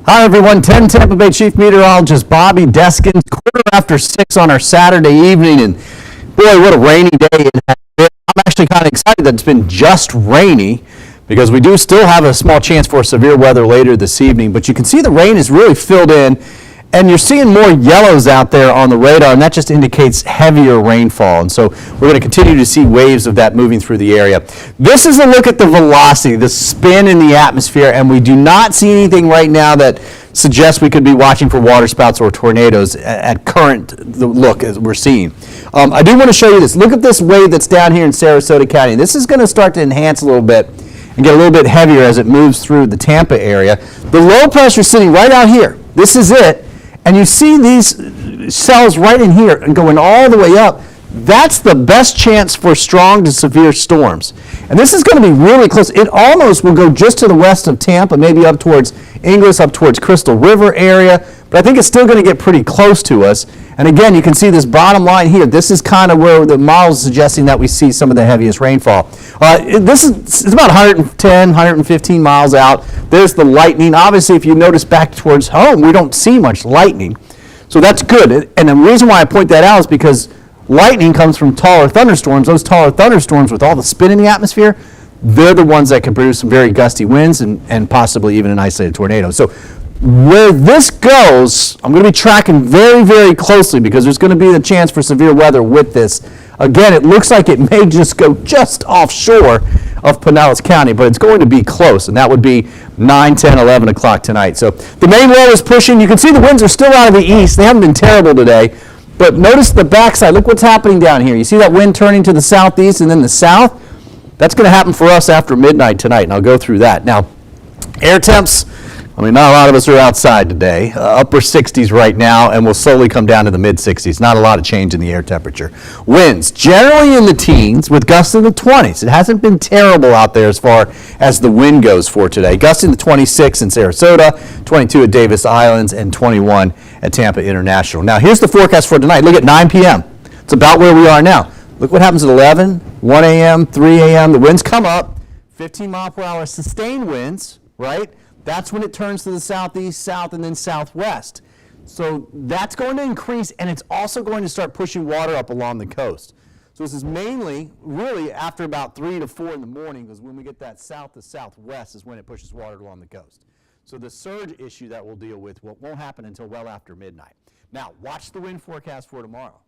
Hi everyone, 10 Tampa Bay Chief Meteorologist Bobby Deskins, 6:15 on our Saturday evening, and boy, what a rainy day it has been. I'm actually kind of excited that it's been just rainy because we do still have a small chance for severe weather later this evening, but you can see the rain is really filled in, and you're seeing more yellows out there on the radar, and that just indicates heavier rainfall. And so we're going to continue to see waves of that moving through the area. This is a look at the velocity, the spin in the atmosphere, and we do not see anything right now that suggests we could be watching for waterspouts or tornadoes at the look as we're seeing. I do want to show you this. Look at this wave that's down here in Sarasota County. This is going to start to enhance a little bit and get a little bit heavier as it moves through the Tampa area. The low pressure is sitting right out here. This is it. And you see these cells right in here and going all the way up. That's the best chance for strong to severe storms. And this is going to be really close. It almost will go just to the west of Tampa, maybe up towards Inglis, up towards Crystal River area. But I think it's still going to get pretty close to us. And again, you can see this bottom line here. This is kind of where the model is suggesting that we see some of the heaviest rainfall. It's about 110, 115 miles out. There's the lightning. Obviously, if you notice back towards home, we don't see much lightning. So that's good. And the reason why I point that out is because lightning comes from taller thunderstorms. Those taller thunderstorms with all the spin in the atmosphere, they're the ones that can produce some very gusty winds and possibly even an isolated tornado. So where this goes, I'm going to be tracking very, very closely because there's going to be the chance for severe weather with this. Again, it looks like it may just go just offshore of Pinellas County, but it's going to be close, and that would be 9, 10, 11 o'clock tonight. So the main low is pushing. You can see the winds are still out of the east. They haven't been terrible today, but notice the backside. Look what's happening down here. You see that wind turning to the southeast and then the south? That's going to happen for us after midnight tonight, and I'll go through that. Now, air temps, not a lot of us are outside today. Upper 60s right now, and we'll slowly come down to the mid-60s. Not a lot of change in the air temperature. Winds, generally in the teens with gusts in the 20s. It hasn't been terrible out there as far as the wind goes for today. Gusts in the 26 in Sarasota, 22 at Davis Islands, and 21 at Tampa International. Now, here's the forecast for tonight. Look at 9 p.m. It's about where we are now. Look what happens at 11, 1 a.m., 3 a.m. The winds come up, 15 mile per hour sustained winds, right? That's when it turns to the southeast, south, and then southwest. So that's going to increase, and it's also going to start pushing water up along the coast. So this is mainly, really, after about 3 to 4 in the morning, because when we get that south to southwest is when it pushes water along the coast. So the surge issue that we'll deal with won't happen until well after midnight. Now, watch the wind forecast for tomorrow.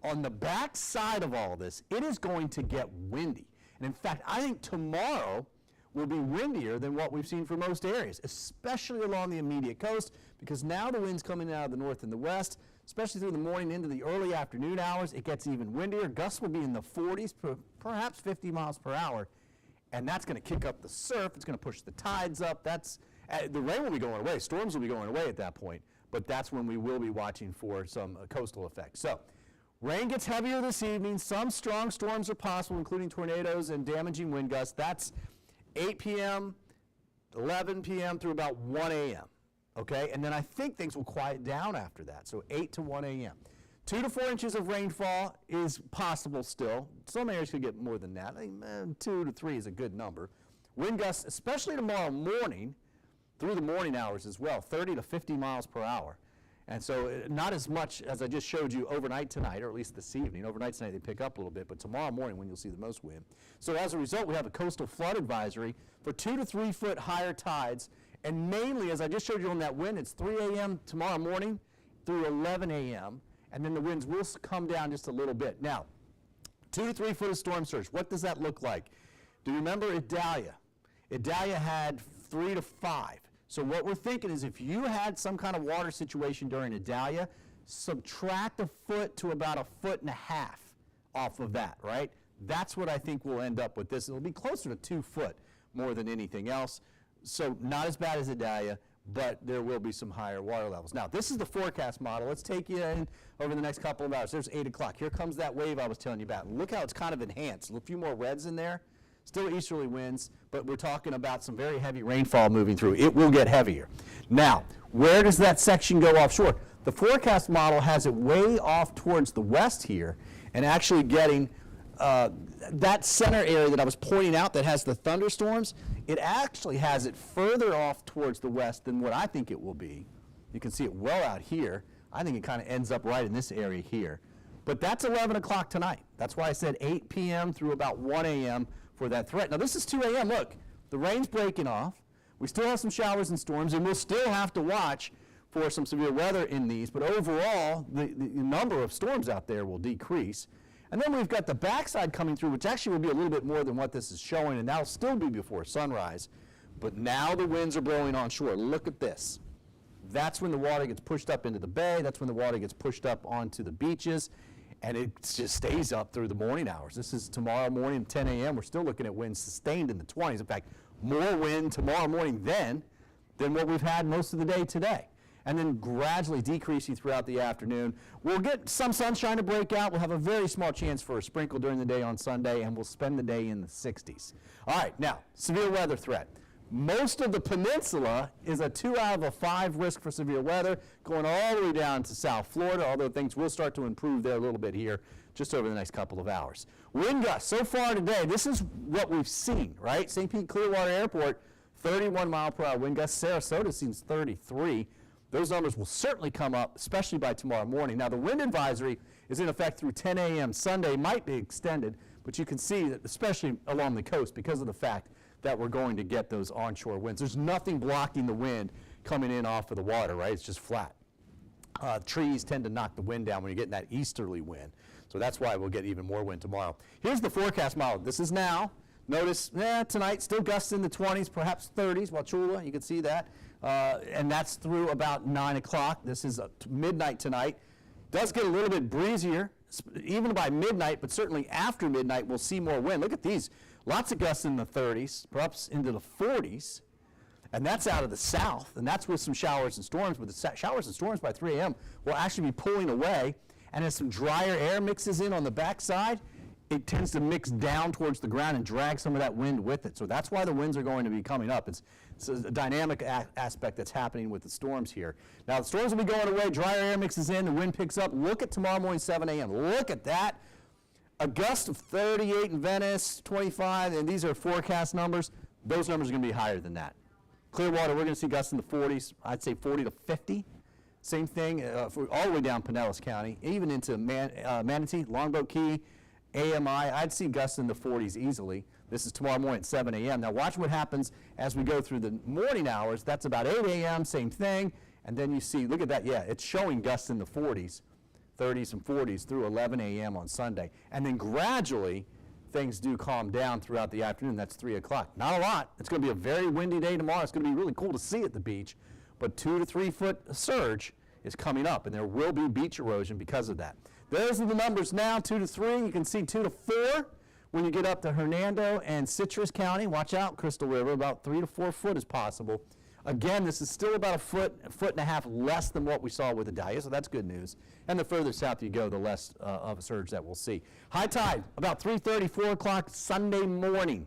On the back side of all this, it is going to get windy. And in fact, I think tomorrow will be windier than what we've seen for most areas, especially along the immediate coast, because now the wind's coming out of the north and the west, especially through the morning into the early afternoon hours. It gets even windier. Gusts will be in the 40s, perhaps 50 miles per hour, and that's going to kick up the surf. It's going to push the tides up. The rain will be going away. Storms will be going away at that point, but that's when we will be watching for some coastal effects. So rain gets heavier this evening. Some strong storms are possible, including tornadoes and damaging wind gusts. That's 8 p.m., 11 p.m. through about 1 a.m., okay? And then I think things will quiet down after that, so 8 to 1 a.m. 2 to 4 inches of rainfall is possible still. Some areas could get more than that. 2 to 3 is a good number. Wind gusts, especially tomorrow morning, through the morning hours as well, 30 to 50 miles per hour. And so not as much as I just showed you overnight tonight, or at least this evening. Overnight tonight they pick up a little bit, but tomorrow morning when you'll see the most wind. So as a result, we have a coastal flood advisory for 2 to 3 foot higher tides. And mainly, as I just showed you on that wind, it's 3 a.m. tomorrow morning through 11 a.m. And then the winds will come down just a little bit. Now, 2 to 3 foot of storm surge. What does that look like? Do you remember Idalia? Idalia had 3 to 5. So what we're thinking is if you had some kind of water situation during Idalia, subtract a foot to about 1.5 feet off of that, right? That's what I think we'll end up with this. It'll be closer to 2 foot more than anything else. So not as bad as Idalia, but there will be some higher water levels. Now, this is the forecast model. Let's take you in over the next couple of hours. There's 8 o'clock. Here comes that wave I was telling you about. Look how it's kind of enhanced. A few more reds in there. Still easterly winds, but we're talking about some very heavy rainfall moving through. It will get heavier. Now, where does that section go offshore? The forecast model has it way off towards the west here, and actually getting that center area that I was pointing out that has the thunderstorms, it actually has it further off towards the west than what I think it will be. You can see it well out here. I think it kind of ends up right in this area here. But that's 11 o'clock tonight. That's why I said 8 p.m. through about 1 a.m. for that threat. Now this is 2 a.m. Look, the rain's breaking off. We still have some showers and storms, and we'll still have to watch for some severe weather in these. But overall, the number of storms out there will decrease. And then we've got the backside coming through, which actually will be a little bit more than what this is showing, and that'll still be before sunrise. But now the winds are blowing onshore. Look at this. That's when the water gets pushed up into the bay. That's when the water gets pushed up onto the beaches. And it just stays up through the morning hours. This is tomorrow morning, 10 a.m. We're still looking at winds sustained in the 20s. In fact, more wind tomorrow morning than what we've had most of the day today. And then gradually decreasing throughout the afternoon. We'll get some sunshine to break out. We'll have a very small chance for a sprinkle during the day on Sunday, and we'll spend the day in the 60s. All right, now, severe weather threat. Most of the peninsula is a 2 out of a 5 risk for severe weather, going all the way down to South Florida, although things will start to improve there a little bit here just over the next couple of hours. Wind gusts, so far today, this is what we've seen, right? St. Pete Clearwater Airport, 31 mile per hour wind gusts. Sarasota seems 33. Those numbers will certainly come up, especially by tomorrow morning. Now, the wind advisory is in effect through 10 a.m. Sunday, might be extended, but you can see that, especially along the coast, because of the fact that we're going to get those onshore winds. There's nothing blocking the wind coming in off of the water, right? It's just flat. Trees tend to knock the wind down when you're getting that easterly wind. So that's why we'll get even more wind tomorrow. Here's the forecast model. This is now. Notice tonight still gusts in the 20s, perhaps 30s. Wauchula, you can see that. And that's through about 9 o'clock. This is midnight tonight. Does get a little bit breezier, even by midnight, but certainly after midnight we'll see more wind. Look at these. Lots of gusts in the 30s, perhaps into the 40s, and that's out of the south, and that's with some showers and storms. But the showers and storms by 3 a.m. will actually be pulling away, and as some drier air mixes in on the backside, it tends to mix down towards the ground and drag some of that wind with it. So that's why the winds are going to be coming up. It's a dynamic aspect that's happening with the storms here. Now, the storms will be going away, drier air mixes in, the wind picks up. Look at tomorrow morning, 7 a.m. Look at that. A gust of 38 in Venice, 25, and these are forecast numbers. Those numbers are going to be higher than that. Clearwater, we're going to see gusts in the 40s, I'd say 40 to 50. Same thing all the way down Pinellas County, even into Manatee, Longboat Key, AMI. I'd see gusts in the 40s easily. This is tomorrow morning at 7 a.m. Now watch what happens as we go through the morning hours. That's about 8 a.m., same thing. And then you see, look at that, yeah, it's showing gusts in the 40s. 30s and 40s through 11 a.m. on Sunday. And then gradually, things do calm down throughout the afternoon. That's 3 o'clock. Not a lot. It's going to be a very windy day tomorrow. It's going to be really cool to see at the beach. But 2 to 3 foot surge is coming up, and there will be beach erosion because of that. Those are the numbers now, 2 to 3. You can see 2 to 4 when you get up to Hernando and Citrus County. Watch out, Crystal River. About 3 to 4 foot is possible. Again, this is still about a foot and a half less than what we saw with Idalia, so that's good news. And the further south you go, the less of a surge that we'll see. High tide, about 3:30, 4 o'clock Sunday morning.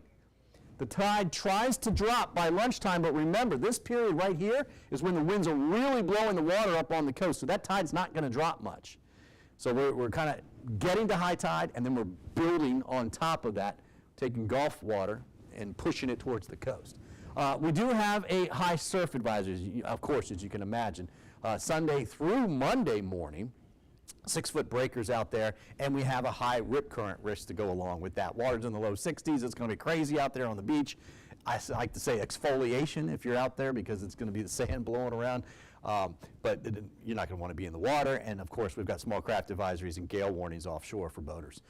The tide tries to drop by lunchtime, but remember, this period right here is when the winds are really blowing the water up on the coast, so that tide's not going to drop much. So we're kind of getting to high tide, and then we're building on top of that, taking Gulf water and pushing it towards the coast. We do have a high surf advisory, of course, as you can imagine. Sunday through Monday morning, 6-foot breakers out there, and we have a high rip current risk to go along with that. Water's in the low 60s. It's going to be crazy out there on the beach. I like to say exfoliation if you're out there because it's going to be the sand blowing around. But you're not going to want to be in the water. And, of course, we've got small craft advisories and gale warnings offshore for boaters.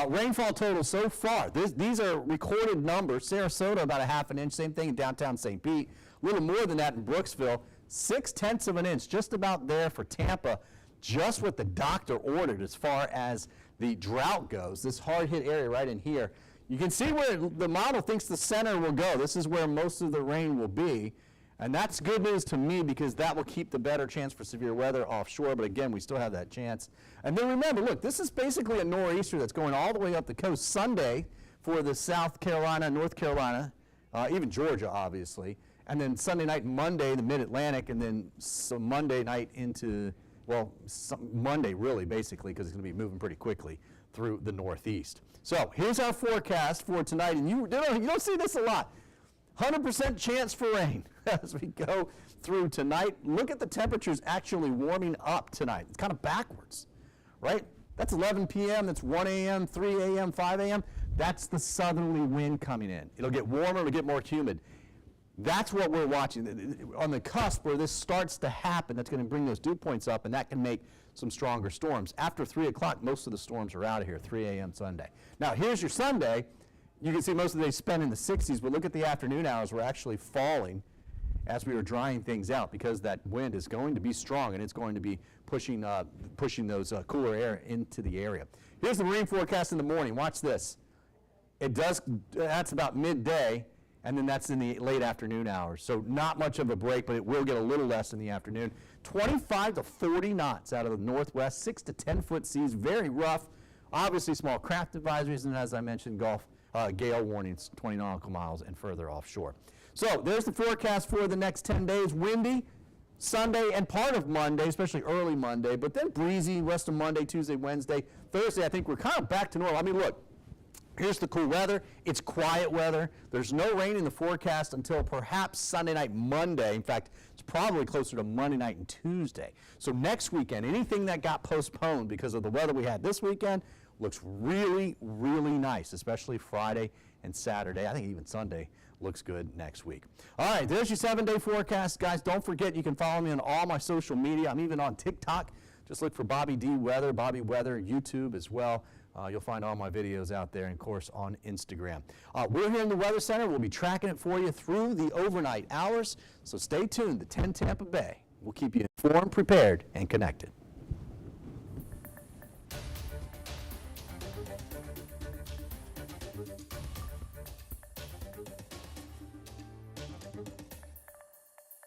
Rainfall total so far. These are recorded numbers. Sarasota, about a ½ inch. Same thing in downtown St. Pete. A little more than that in Brooksville. 0.6 of an inch, just about there for Tampa. Just what the doctor ordered as far as the drought goes. This hard-hit area right in here. You can see where the model thinks the center will go. This is where most of the rain will be. And that's good news to me because that will keep the better chance for severe weather offshore. But again, we still have that chance. And then remember, look, this is basically a nor'easter that's going all the way up the coast Sunday for the South Carolina, North Carolina, even Georgia, obviously. And then Sunday night, Monday, the mid-Atlantic, and then some Monday night into, well, Monday really, basically, because it's going to be moving pretty quickly through the northeast. So here's our forecast for tonight, and you don't see this a lot. 100% chance for rain as we go through tonight. Look at the temperatures actually warming up tonight. It's kind of backwards, right? That's 11 p.m., that's 1 a.m., 3 a.m., 5 a.m. That's the southerly wind coming in. It'll get warmer, it'll get more humid. That's what we're watching. On the cusp where this starts to happen, that's going to bring those dew points up, and that can make some stronger storms. After 3 o'clock, most of the storms are out of here, 3 a.m. Sunday. Now, here's your Sunday. You can see most of the day spent in the 60s, but look at the afternoon hours. We're actually falling as we are drying things out because that wind is going to be strong, and it's going to be pushing those cooler air into the area. Here's the rain forecast in the morning. Watch this. That's about midday, and then that's in the late afternoon hours. So not much of a break, but it will get a little less in the afternoon. 25 to 40 knots out of the northwest, 6 to 10 foot seas, very rough. Obviously small craft advisories, and as I mentioned, gale warnings, 20 nautical miles and further offshore. So there's the forecast for the next 10 days. Windy Sunday and part of Monday, especially early Monday, but then breezy rest of Monday, Tuesday, Wednesday. Thursday, I think we're kind of back to normal. I mean, look. Here's the cool weather. It's quiet weather. There's no rain in the forecast until perhaps Sunday night, Monday. In fact, it's probably closer to Monday night and Tuesday. So next weekend, anything that got postponed because of the weather we had this weekend looks really, really nice, especially Friday and Saturday. I think even Sunday looks good next week. All right, there's your 7-day forecast. Guys, don't forget you can follow me on all my social media. I'm even on TikTok. Just look for Bobby D. Weather, Bobby Weather, YouTube as well. You'll find all my videos out there, and of course, on Instagram. We're here in the Weather Center. We'll be tracking it for you through the overnight hours, so stay tuned to 10 Tampa Bay. We'll keep you informed, prepared, and connected.